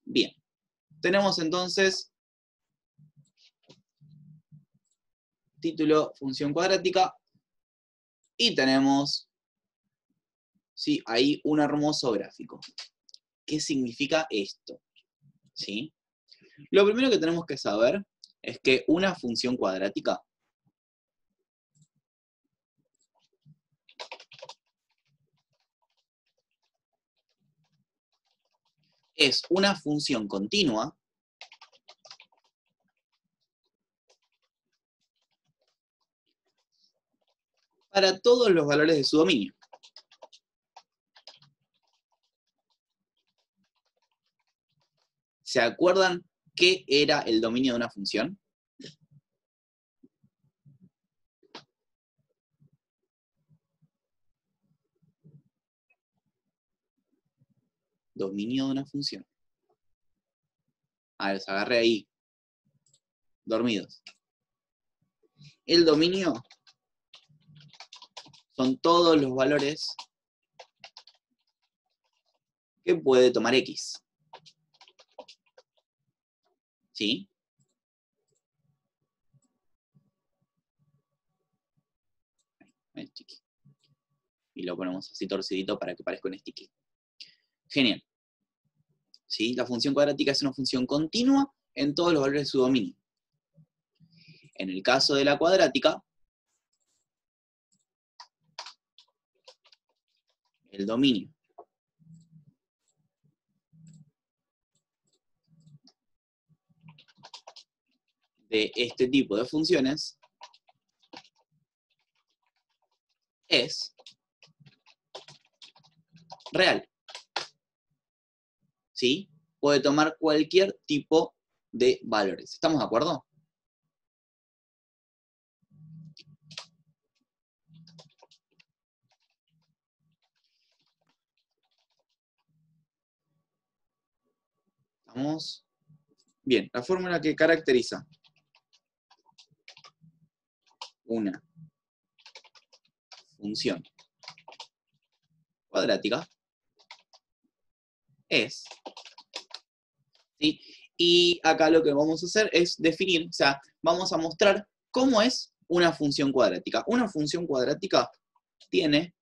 Bien. Tenemos entonces título, función cuadrática, y tenemos, ¿sí?, ahí un hermoso gráfico. ¿Qué significa esto? ¿Sí? Lo primero que tenemos que saber es que una función cuadrática es una función continua para todos los valores de su dominio. ¿Se acuerdan qué era el dominio de una función? Dominio de una función. Ah, los agarré ahí, dormidos. El dominio son todos los valores que puede tomar X. ¿Sí? Sticky. Y lo ponemos así torcidito para que parezca un sticky. Genial. ¿Sí? La función cuadrática es una función continua en todos los valores de su dominio. En el caso de la cuadrática, el dominio de este tipo de funciones es real. ¿Sí? Puede tomar cualquier tipo de valores. ¿Estamos de acuerdo? ¿Estamos? Bien, la fórmula que caracteriza una función cuadrática es, ¿sí? Y acá lo que vamos a hacer es definir, o sea, vamos a mostrar cómo es una función cuadrática. Una función cuadrática tiene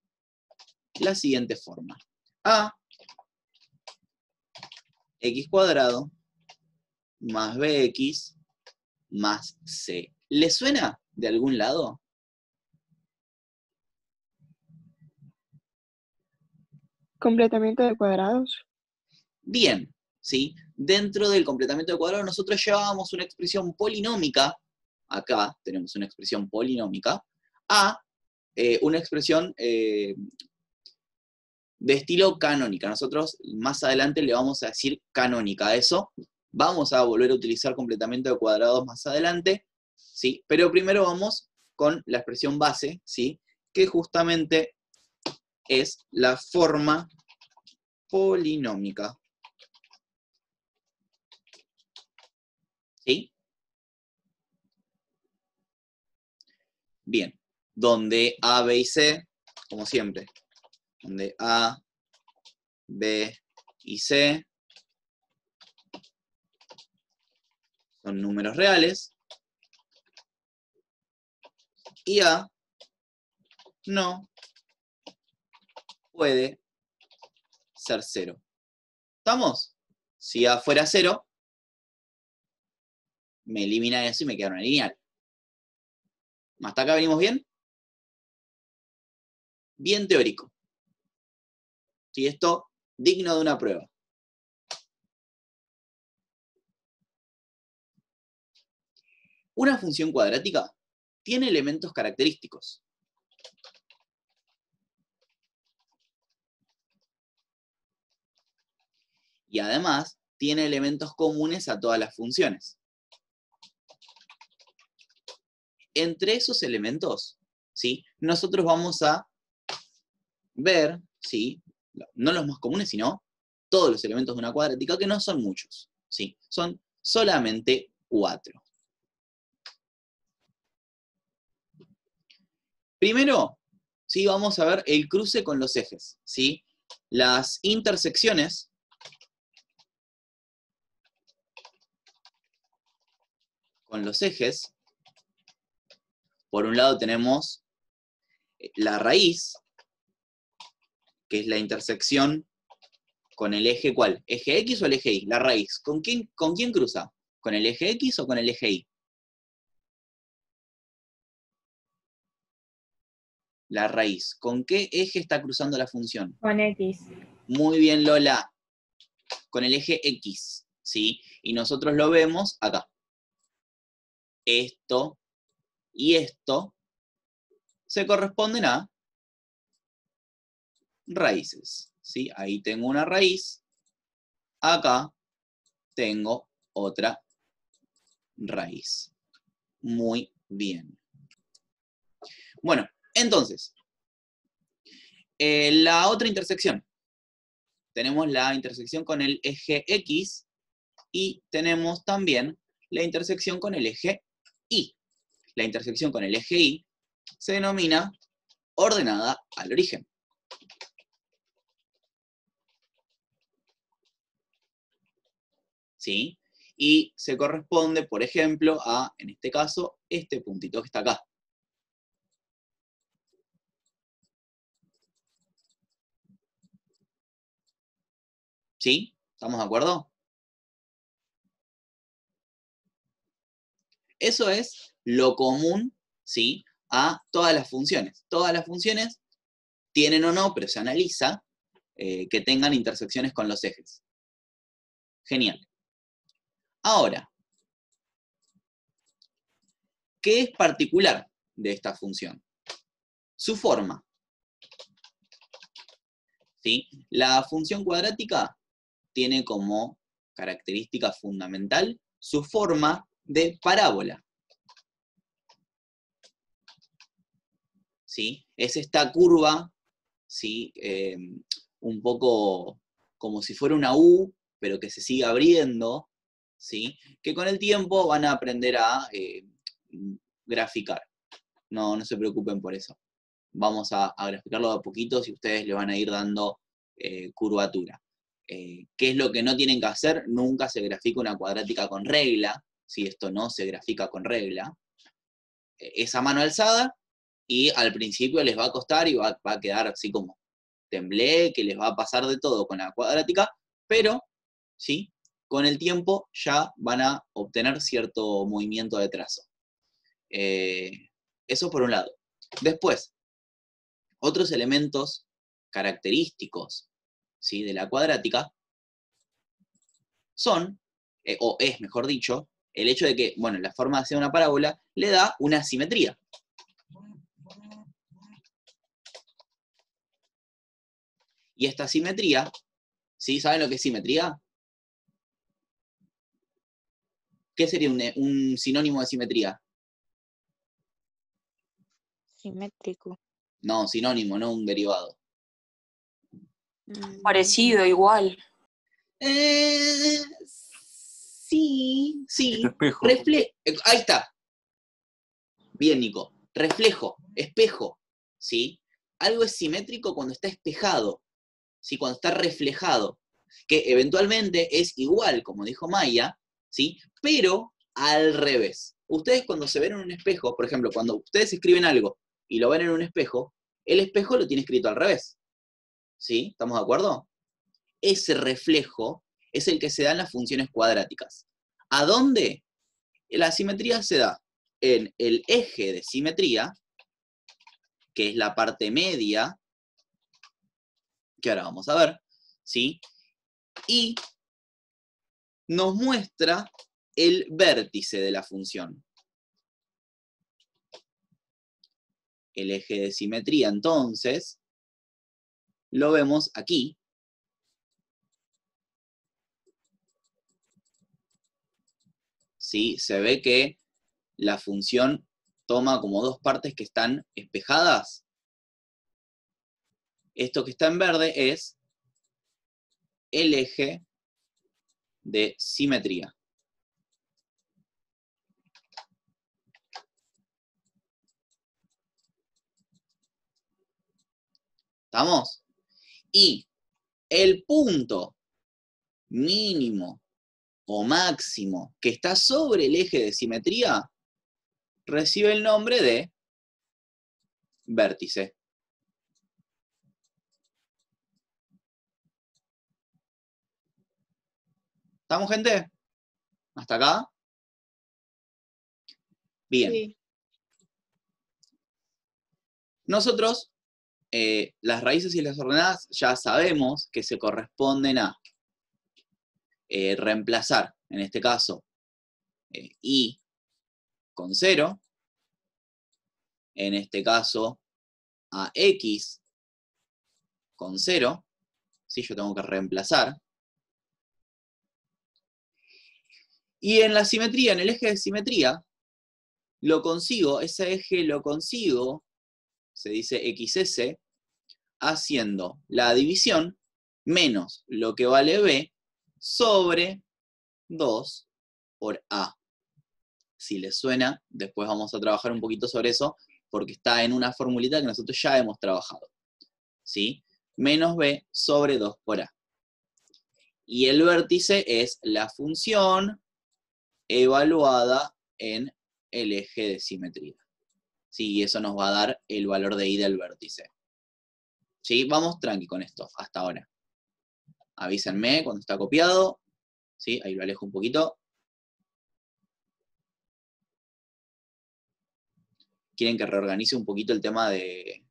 la siguiente forma. A x cuadrado más bx más c. ¿Le suena de algún lado? Completamiento de cuadrados. Bien, ¿sí? Dentro del completamiento de cuadrado nosotros llevábamos una expresión polinómica, acá tenemos una expresión polinómica, a una expresión de estilo canónica. Nosotros más adelante le vamos a decir canónica a eso. Vamos a volver a utilizar completamiento de cuadrados más adelante, ¿sí? Pero primero vamos con la expresión base, ¿sí? Que justamente es la forma polinómica. ¿Sí? Bien, donde A, B y C, como siempre, donde A, B y C son números reales, y A no puede ser 0. ¿Estamos? Si A fuera 0, me elimina eso y me queda una lineal. ¿Hasta acá venimos bien? Bien teórico. ¿Sí? Esto digno de una prueba. Una función cuadrática tiene elementos característicos. Y además, tiene elementos comunes a todas las funciones. Entre esos elementos, ¿sí?, nosotros vamos a ver, ¿sí?, no los más comunes, sino todos los elementos de una cuadrática, que no son muchos, ¿sí? Son solamente 4. Primero, ¿sí?, vamos a ver el cruce con los ejes, ¿sí? Las intersecciones con los ejes, por un lado tenemos la raíz, que es la intersección con el eje, ¿cuál? ¿Eje X o el eje Y? La raíz. ¿Con quién cruza? ¿Con el eje X o con el eje Y? La raíz. ¿Con qué eje está cruzando la función? Con X. Muy bien, Lola. Con el eje X, ¿sí? Y nosotros lo vemos acá. Esto y esto se corresponden a raíces, ¿sí? Ahí tengo una raíz, acá tengo otra raíz. Muy bien. Bueno, entonces, la otra intersección. Tenemos la intersección con el eje X y tenemos también la intersección con el eje Y. La intersección con el eje Y se denomina ordenada al origen. ¿Sí? Y se corresponde, por ejemplo, a, en este caso, este puntito que está acá. ¿Sí? ¿Estamos de acuerdo? Eso es lo común, ¿sí?, a todas las funciones. Todas las funciones tienen o no, pero se analiza que tengan intersecciones con los ejes. Genial. Ahora, ¿qué es particular de esta función? Su forma. ¿Sí? La función cuadrática tiene como característica fundamental su forma de parábola. ¿Sí? Es esta curva, ¿sí?, un poco como si fuera una U, pero que se sigue abriendo, ¿sí?, que con el tiempo van a aprender a graficar. No se preocupen por eso. Vamos a graficarlo de a poquitos y ustedes le van a ir dando curvatura. ¿Qué es lo que no tienen que hacer? Nunca se grafica una cuadrática con regla, si esto no se grafica con regla. Es a mano alzada y al principio les va a costar y va a quedar así como temblé, que les va a pasar de todo con la cuadrática, pero ¿sí?, con el tiempo ya van a obtener cierto movimiento de trazo. Eso por un lado. Después, otros elementos característicos, ¿sí?, de la cuadrática son, o es mejor dicho, el hecho de que, bueno, la forma de hacer una parábola le da una simetría. Y esta simetría, ¿sí? ¿Saben lo que es simetría? ¿Qué sería un sinónimo de simetría? Simétrico. No, sinónimo, no un derivado. Parecido, igual. Sí. Espejo. Ahí está. Bien, Nico. Reflejo, espejo, ¿sí? Algo es simétrico cuando está espejado, ¿sí?, cuando está reflejado, que eventualmente es igual, como dijo Maya, ¿sí?, pero al revés. Ustedes cuando se ven en un espejo, por ejemplo, cuando ustedes escriben algo y lo ven en un espejo, el espejo lo tiene escrito al revés, ¿sí? ¿Estamos de acuerdo? Ese reflejo es el que se da en las funciones cuadráticas. ¿A dónde? La simetría se da en el eje de simetría, que es la parte media, que ahora vamos a ver, ¿sí?, y nos muestra el vértice de la función. El eje de simetría, entonces, lo vemos aquí. ¿Sí? Se ve que la función toma como dos partes que están espejadas. Esto que está en verde es el eje de simetría. ¿Estamos? Y el punto mínimo o máximo que está sobre el eje de simetría recibe el nombre de vértice. ¿Estamos, gente? ¿Hasta acá? Bien. Sí. Nosotros, las raíces y las ordenadas ya sabemos que se corresponden a reemplazar, en este caso, i con 0, en este caso, a x con 0, ¿sí? Yo tengo que reemplazar. Y en la simetría, en el eje de simetría, lo consigo, ese eje lo consigo, se dice XS, haciendo la división menos lo que vale B sobre 2 por A. Si les suena, después vamos a trabajar un poquito sobre eso, porque está en una formulita que nosotros ya hemos trabajado. ¿Sí? Menos B sobre 2 por A. Y el vértice es la función evaluada en el eje de simetría. ¿Sí? Y eso nos va a dar el valor de I del vértice. ¿Sí? Vamos tranqui con esto, hasta ahora. Avísenme cuando está copiado. ¿Sí? Ahí lo alejo un poquito. ¿Quieren que reorganice un poquito el tema de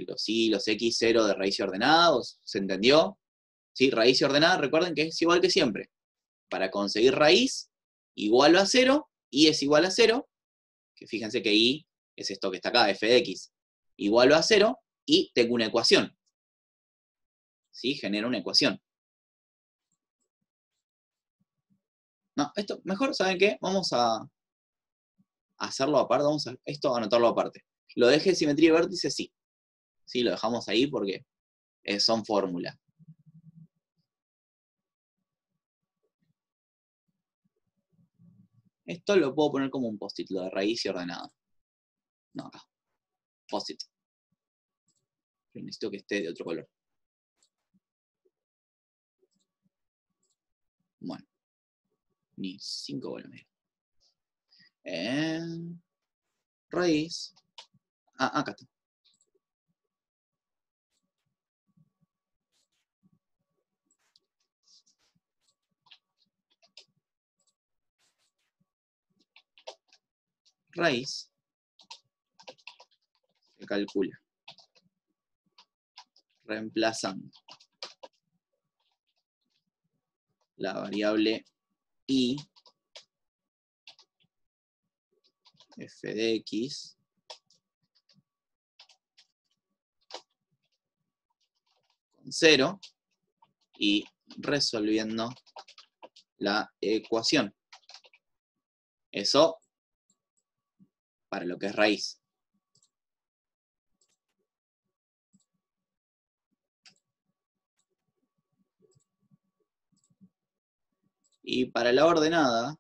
los y, los x, 0 de raíz y ordenada? ¿Se entendió? ¿Sí? Raíz y ordenada, recuerden que es igual que siempre. Para conseguir raíz, igual a 0, y es igual a 0, que fíjense que y es esto que está acá, f de x, igual a 0, y tengo una ecuación. ¿Sí? Genera una ecuación. No, esto, mejor, ¿saben qué? Vamos a hacerlo aparte, vamos a esto a anotarlo aparte. Lo de eje de simetría y vértice, sí. Sí, lo dejamos ahí porque son fórmulas. Esto lo puedo poner como un post-it, lo de raíz y ordenada. No, acá. Post-it. Necesito que esté de otro color. Bueno. Ni 5 bolas, mira. Raíz. Ah, acá está. Raíz. Se calcula. Reemplazando la variable i f de x con 0 y resolviendo la ecuación. Eso para lo que es raíz. Y para la ordenada,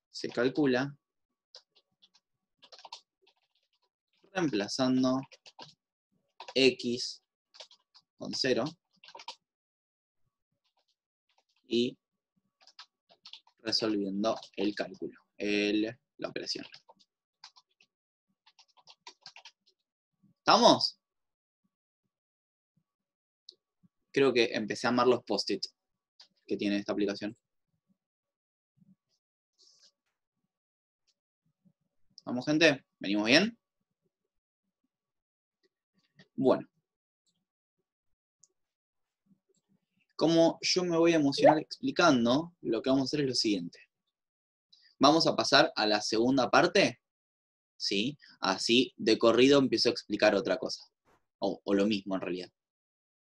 se calcula reemplazando x con 0 y resolviendo el cálculo, la operación. ¿Estamos? Creo que empecé a amar los post-it que tiene esta aplicación. ¿Vamos, gente? ¿Venimos bien? Bueno. Como yo me voy a emocionar explicando, lo que vamos a hacer es lo siguiente. Vamos a pasar a la segunda parte, ¿sí? Así, de corrido empiezo a explicar otra cosa. O lo mismo, en realidad.